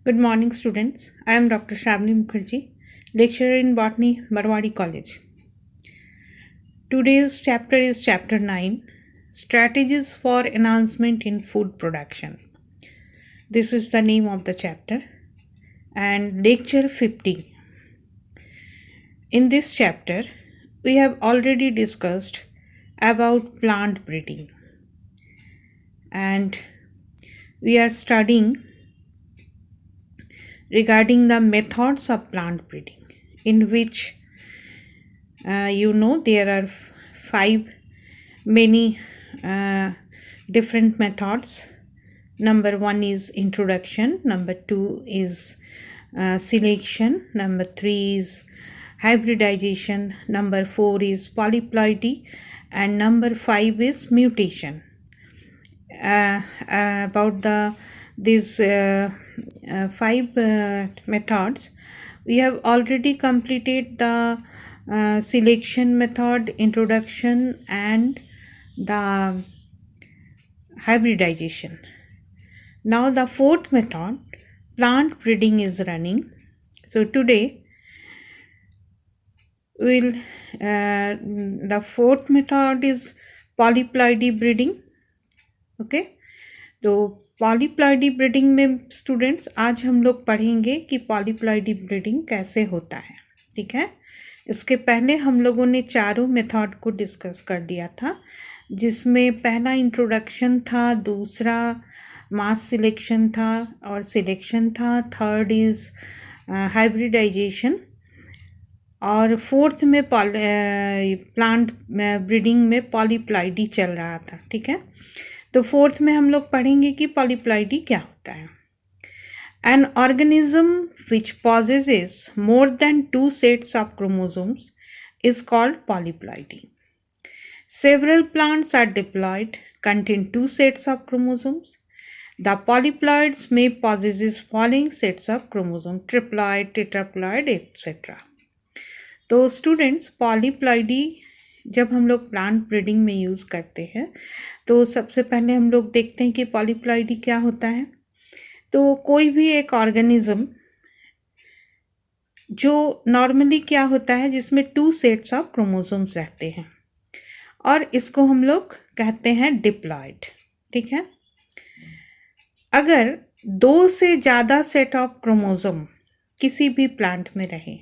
Good morning, students. I am Dr. Shravani Mukherjee, lecturer in Botany, Barwadi College. Today's chapter is Chapter 9 Strategies for Enhancement in Food Production. This is the name of the chapter, and Lecture 50. In this chapter, we have already discussed about plant breeding, and we are studying regarding the methods of plant breeding, in which there are many different methods. Number 1 is introduction, number 2 is selection, number 3 is hybridization, number 4 is polyploidy, and number 5 is mutation. About these 5 methods, we have already completed the selection method, introduction, and the hybridization. Now the fourth method, plant breeding, is running. So today the fourth method is polyploidy breeding. Okay तो polyploidy breeding में students आज हम लोग पढ़ेंगे कि polyploidy breeding कैसे होता है. ठीक है, इसके पहले हम लोगों ने चारों मेथड को डिस्कस कर दिया था, जिसमें पहला इंट्रोडक्शन था, दूसरा मास सिलेक्शन था और सिलेक्शन था, थर्ड इज़ हाइब्रिडाइजेशन, और फोर्थ में प्लांट ब्रीडिंग में पॉलीप्लॉइडी चल रहा था. ठीक है, तो फोर्थ में हम लोग पढ़ेंगे कि पॉलीप्लॉइडी क्या होता है. An organism which possesses more than 2 sets of chromosomes is called polyploidy. Several plants are diploid, contain 2 sets of chromosomes. The polyploids may possess following sets of chromosomes: triploid, tetraploid, etc. तो students, polyploidy जब हम लोग plant breeding में use करते हैं तो सबसे पहले हम लोग देखते हैं कि पॉलीप्लॉइडी क्या होता है. तो कोई भी एक ऑर्गेनिज्म जो नॉर्मली क्या होता है, जिसमें 2 सेट्स ऑफ क्रोमोसोम्स रहते हैं, और इसको हम लोग कहते हैं डिप्लॉइड. ठीक है, अगर 2 से ज़्यादा सेट ऑफ क्रोमोसोम किसी भी प्लांट में रहे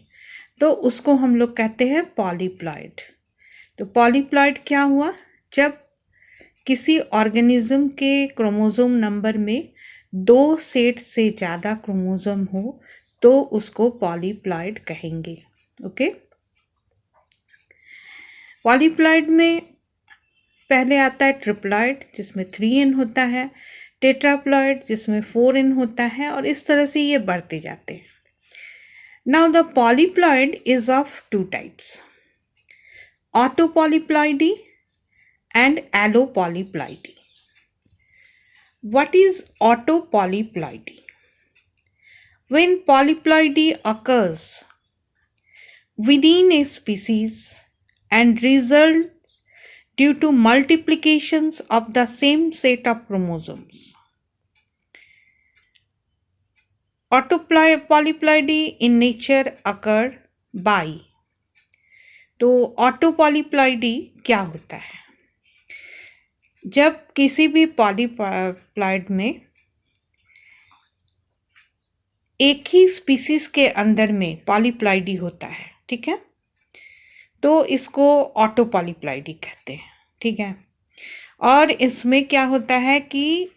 तो उसको हम लोग कहते हैं पॉलीप्लॉइड. तो पॉलीप्लॉइड क्या हुआ, जब किसी ऑर्गेनिज्म के क्रोमोसोम नंबर में 2 सेट से ज़्यादा क्रोमोसोम हो तो उसको पॉलीप्लॉइड कहेंगे. ओके, पॉलीप्लॉइड में पहले आता है ट्रिप्लॉइड, जिसमें 3n होता है, टेट्राप्लॉइड जिसमें 4n होता है, और इस तरह से ये बढ़ते जाते हैं. Now the polyploid is of 2 types, autopolyploidy and allopolyploidy. What is autopolyploidy? When polyploidy occurs within a species and results due to multiplications of the same set of chromosomes. Autopolyploidy in nature occur by. तो ऑटोपॉलीप्लॉइडी क्या होता है, जब किसी भी polyploid में एक ही species के अंदर में पॉलीप्लॉइडी होता है. ठीक है, तो इसको ऑटोपॉलीप्लॉइडी कहते हैं. ठीक है, और इसमें क्या होता है कि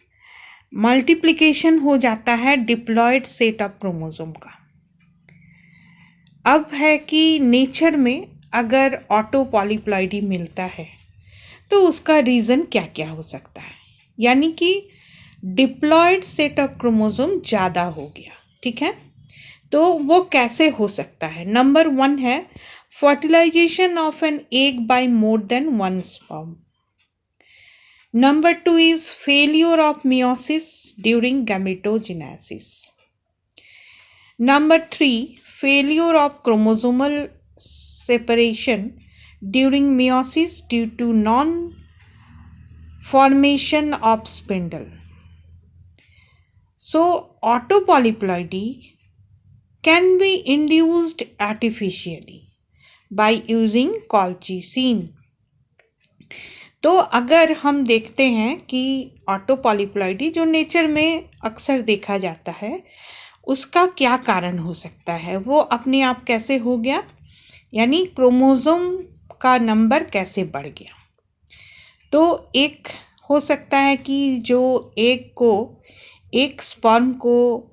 मल्टीप्लिकेशन हो जाता है डिप्लॉइड सेट ऑफ क्रोमोसोम का. अब है कि नेचर में अगर ऑटोपॉलीप्लॉइडी मिलता है तो उसका रीज़न क्या क्या हो सकता है, यानी कि डिप्लॉइड सेट ऑफ क्रोमोसोम ज़्यादा हो गया. ठीक है, तो वो कैसे हो सकता है. नंबर 1 है fertilisation of an egg by more than 1 sperm. Number 2 is failure of meiosis during gametogenesis. Number 3 failure of chromosomal separation during meiosis due to non-formation of spindle. So auto polyploidy can be induced artificially by using colchicine. तो अगर हम देखते हैं कि auto polyploidy जो nature में अक्सर देखा जाता है, उसका क्या कारण हो सकता है, वो अपने आप कैसे हो गया, यानी क्रोमोसोम का नंबर कैसे बढ़ गया। तो एक हो सकता है कि जो एक स्पर्म को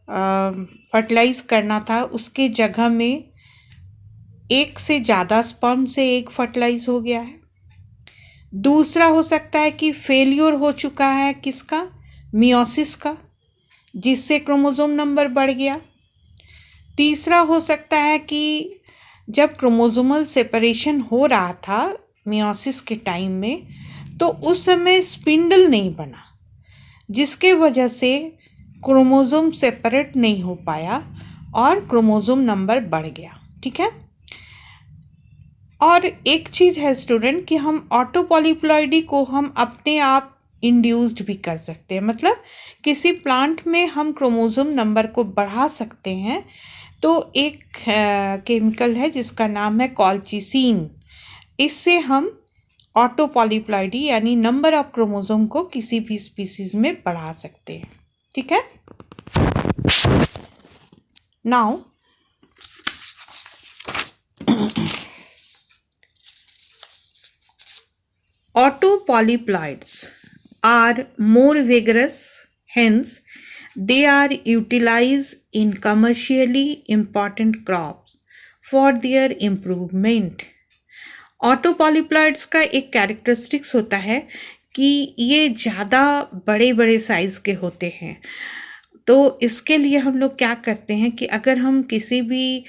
फर्टिलाइज करना था, उसके जगह में एक से ज़्यादा स्पर्म से एक फर्टिलाइज हो गया है। दूसरा हो सकता है कि फेलियर हो चुका है किसका, मियोसिस का, जिससे क्रोमोसोम नंबर बढ़ गया। तीसरा हो सकता है कि जब क्रोमोसोमल सेपरेशन हो रहा था मियोसिस के टाइम में, तो उस समय स्पिंडल नहीं बना, जिसके वजह से क्रोमोसोम सेपरेट नहीं हो पाया और क्रोमोसोम नंबर बढ़ गया। ठीक है। और एक चीज़ है स्टूडेंट कि हम ऑटो पॉलीप्लॉइडी को हम अपने आप इंड्यूस्ड भी कर सकते हैं, मतलब किसी प्लांट में हम क्रोमोसोम नंबर को बढ़ा सकते हैं। तो एक केमिकल है जिसका नाम है कॉल्चिसिन। इससे हम ऑटो पॉलीप्लॉइडी यानी नंबर ऑफ क्रोमोसोम को किसी भी स्पीसीज में बढ़ा सकते हैं। ठीक है। Now auto polyploids are more vigorous, hence they are utilized in commercially important crops for their improvement. Autopolyploids का एक कैरेक्टरिस्टिक्स होता है कि ये ज़्यादा बड़े बड़े साइज़ के होते हैं। तो इसके लिए हम लोग क्या करते हैं कि अगर हम किसी भी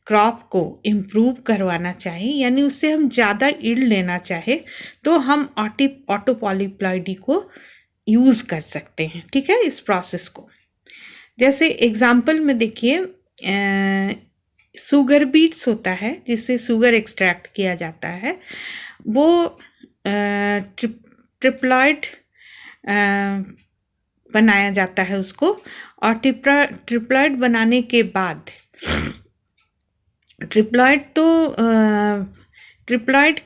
क्रॉप को इम्प्रूव करवाना चाहें, यानी उससे हम ज़्यादा ईल्ड लेना चाहे, तो हम ऑटो पॉलीप्लॉइडी को यूज़ कर सकते हैं। ठीक है, इस प्रोसेस को। जैसे एग्जाम्पल में देखिए, शुगर बीट्स होता है जिससे शुगर एक्सट्रैक्ट किया जाता है, वो ट्रिप्लॉइड बनाया जाता है उसको, और ट्रिप्लॉइड बनाने के बाद ट्रिप्लॉइड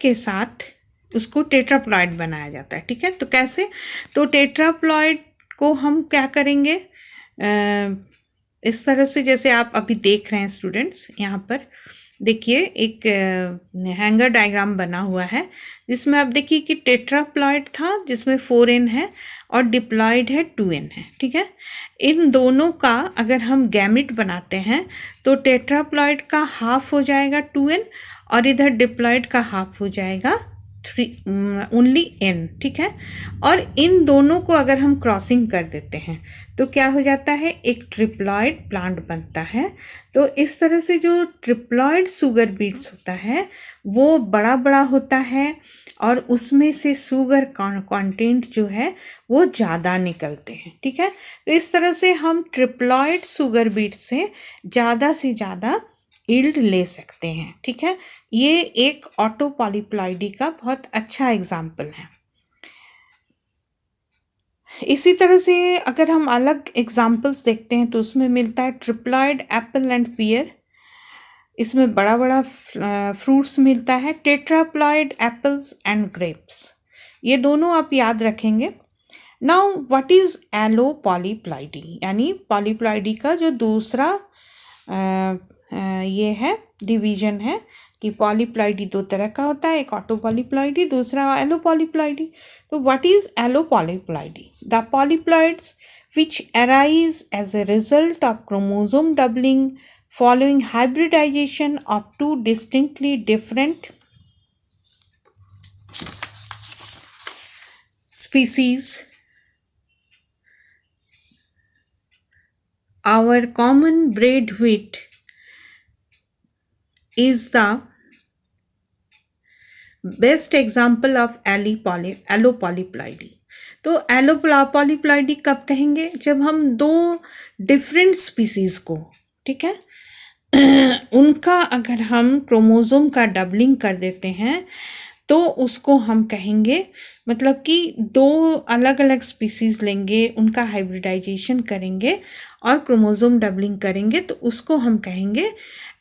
के साथ उसको टेट्राप्लॉइड बनाया जाता है। ठीक है। तो कैसे, तो टेट्राप्लॉइड को हम क्या करेंगे, इस तरह से जैसे आप अभी देख रहे हैं स्टूडेंट्स, यहाँ पर देखिए एक हैंगर डायग्राम बना हुआ है, जिसमें आप देखिए कि टेट्राप्लॉइड था जिसमें 4n है और डिप्लॉइड है 2n है। ठीक है। इन दोनों का अगर हम गैमेट बनाते हैं तो टेट्राप्लॉइड का हाफ हो जाएगा 2n और इधर डिप्लॉइड का हाफ हो जाएगा ओनली n। ठीक है। और इन दोनों को अगर हम क्रॉसिंग कर देते हैं तो क्या हो जाता है, एक ट्रिप्लॉइड प्लांट बनता है। तो इस तरह से जो ट्रिप्लॉइड शुगर बीट्स होता है वो बड़ा बड़ा होता है और उसमें से शुगर कंटेंट जो है वो ज़्यादा निकलते हैं। ठीक है। तो इस तरह से हम ट्रिप्लॉइड शुगर बीट से ज़्यादा ईल्ड ले सकते हैं। ठीक है। ये एक ऑटो पॉलीप्लॉइडी का बहुत अच्छा एग्जाम्पल है। इसी तरह से अगर हम अलग एग्जाम्पल्स देखते हैं तो उसमें मिलता है ट्रिप्लॉइड एप्पल एंड पियर, इसमें बड़ा बड़ा फ्रूट्स मिलता है। टेट्राप्लॉइड एप्पल्स एंड ग्रेप्स, ये दोनों आप याद रखेंगे। Now what is allopolyploidy, यानी पॉलीप्लॉइडी का जो दूसरा ये है डिवीजन है कि पॉलीप्लॉइडी दो तरह का होता है, एक ऑटो पॉलीप्लॉइडी, दूसरा एलो पॉलीप्लॉइडी। तो what is allopolyploidy? The polyploids which arise as a result of chromosome doubling following hybridization of two distinctly different species. Our common bred wheat is the best example of allopolyploidy. तो allopolyploidy कब कहेंगे? जब हम दो different species को, ठीक है, उनका अगर हम क्रोमोसोम का डबलिंग कर देते हैं तो उसको हम कहेंगे, मतलब कि दो अलग अलग स्पीसीज लेंगे, उनका हाइब्रिडाइजेशन करेंगे और क्रोमोसोम डबलिंग करेंगे, तो उसको हम कहेंगे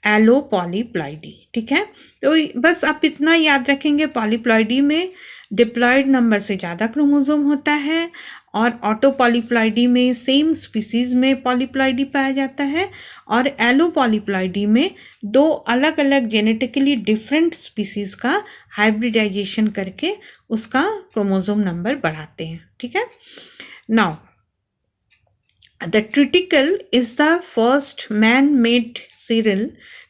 एलो पॉलीप्लॉइडी। ठीक है, तो बस आप इतना याद रखेंगे, पॉलीप्लॉइडी में डिप्लॉयड नंबर से ज़्यादा क्रोमोसोम होता है और ऑटो पॉलीप्लॉइडी में सेम स्पीसीज में पॉलीप्लॉइडी पाया जाता है, और एलो पॉलीप्लॉइडी में दो अलग अलग जेनेटिकली डिफरेंट स्पीसीज का हाइब्रिडाइजेशन करके उसका क्रोमोसोम नंबर बढ़ाते हैं। ठीक है, now the triticale is the first man-made cereal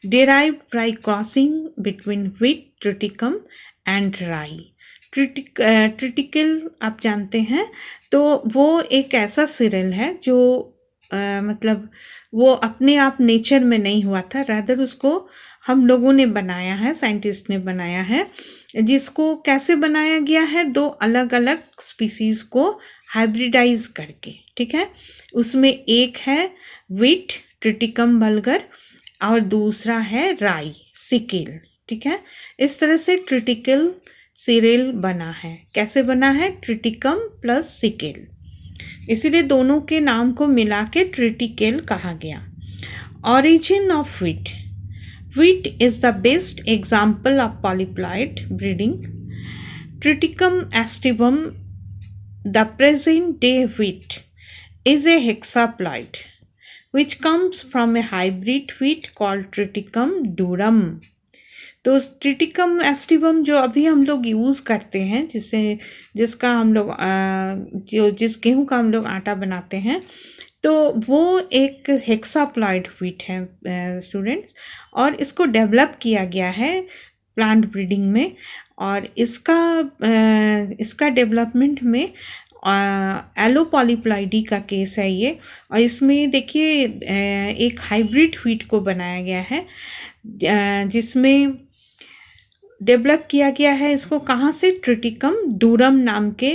derived by crossing between wheat triticum and rye. Triticale आप जानते हैं, तो वो एक ऐसा सीरियल है जो मतलब वो अपने आप नेचर में नहीं हुआ था, रादर उसको हम लोगों ने बनाया है, साइंटिस्ट ने बनाया है। जिसको कैसे बनाया गया है, दो अलग अलग स्पीसीज को हाइब्रिडाइज करके। ठीक है, उसमें एक है व्हीट ट्रिटिकम वल्गर और दूसरा है राई सिकेल। ठीक है, इस तरह से ट्रिटिकल सीरियल बना है। कैसे बना है? ट्रिटिकम प्लस सिकेल, इसीलिए दोनों के नाम को मिला के ट्रिटिकेल कहा गया। Origin of wheat, wheat is the best example of polyploid breeding. Triticum aestivum, the present day wheat, is a hexaploid which comes from a hybrid wheat called Triticum durum. तो ट्रिटिकम एस्टिवम जो अभी हम लोग use करते हैं, जिसका हम लोग जिस गेहूं का हम लोग आटा बनाते हैं, तो वो एक हेक्साप्लॉइड व्हीट है स्टूडेंट्स, और इसको डेवलप किया गया है प्लांट ब्रीडिंग में। और इसका डेवलपमेंट में एलो पॉलीप्लॉइडी का केस है ये, और इसमें देखिए एक हाइब्रिड व्हीट को बनाया गया है जिसमें डेवलप किया गया है। इसको कहाँ से? ट्रिटिकम डूरम नाम के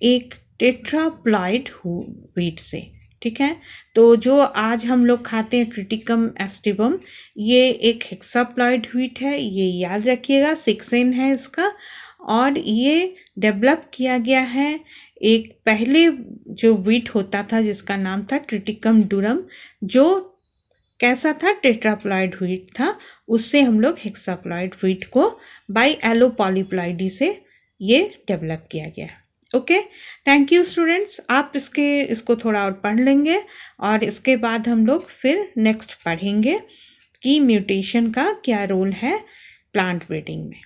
एक टेट्राप्लॉइड व्हीट से। ठीक है, तो जो आज हम लोग खाते हैं ट्रिटिकम एस्टिवम, ये एक हेक्साप्लॉइड व्हीट है, ये याद रखिएगा, 6N है इसका। और ये डेवलप किया गया है एक पहले जो व्हीट होता था जिसका नाम था ट्रिटिकम डूरम, जो कैसा था? टेट्राप्लॉइड व्हीट था। उससे हम लोग हेक्साप्लॉइड व्हीट को बाय एलो पॉलीप्लॉइडी से ये डेवलप किया गया। Okay, thank you students. आप इसको थोड़ा और पढ़ लेंगे और इसके बाद हम लोग फिर नेक्स्ट पढ़ेंगे कि म्यूटेशन का क्या रोल है प्लांट ब्रीडिंग में।